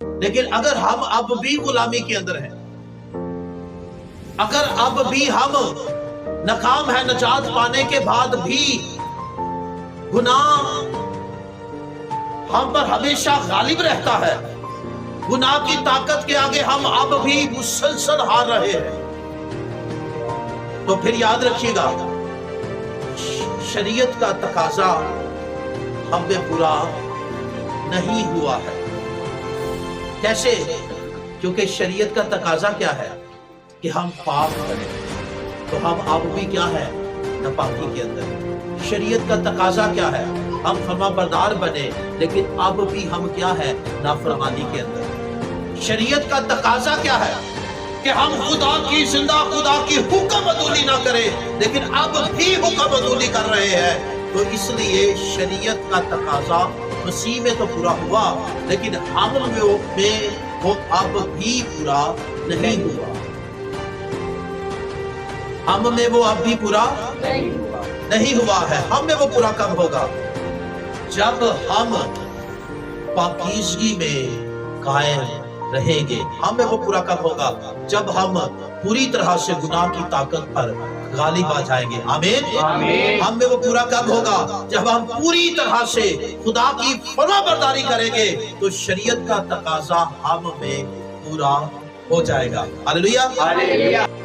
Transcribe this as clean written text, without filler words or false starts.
لیکن اگر ہم اب بھی غلامی کے اندر ہیں، اگر اب بھی ہم ناکام ہے، نجات پانے کے بعد بھی گناہ ہم پر ہمیشہ غالب رہتا ہے، گناہ کی طاقت کے آگے ہم اب بھی مسلسل ہار رہے ہیں، تو پھر یاد رکھیے گا شریعت کا تقاضا ہم پہ پورا نہیں ہوا ہے۔ کیسے؟ کیونکہ شریعت کا تقاضا کیا ہے کہ ہم پاک کریں، تو ہم اب بھی کیا ہے؟ ناپاکی کے اندر۔ شریعت کا تقاضا کیا ہے؟ ہم فرما بردار بنے، لیکن اب بھی ہم کیا ہے؟ نافرمانی کے اندر۔ شریعت کا تقاضا کیا ہے کہ ہم خدا کی زندہ خدا کی حکم عدولی نہ کریں، لیکن اب بھی حکم عدولی کر رہے ہیں۔ تو اس لیے شریعت کا تقاضا مسیح میں تو پورا ہوا، لیکن ہم میں وہ اب بھی پورا نہیں ہوا۔ ہم میں وہ اب بھی پورا نہیں ہوا ہے۔ ہم میں وہ پورا کب ہوگا؟ جب ہم پاکیزگی میں قائم رہیں گے۔ ہم میں وہ پورا کب ہوگا؟ جب ہم پوری طرح سے گناہ کی طاقت پر غالب آ جائیں گے۔ آمین۔ ہم میں وہ پورا کب ہوگا؟ جب ہم پوری طرح سے خدا کی فرما برداری کریں گے، تو شریعت کا تقاضا ہم میں پورا ہو جائے گا۔ ہاللیلویہ۔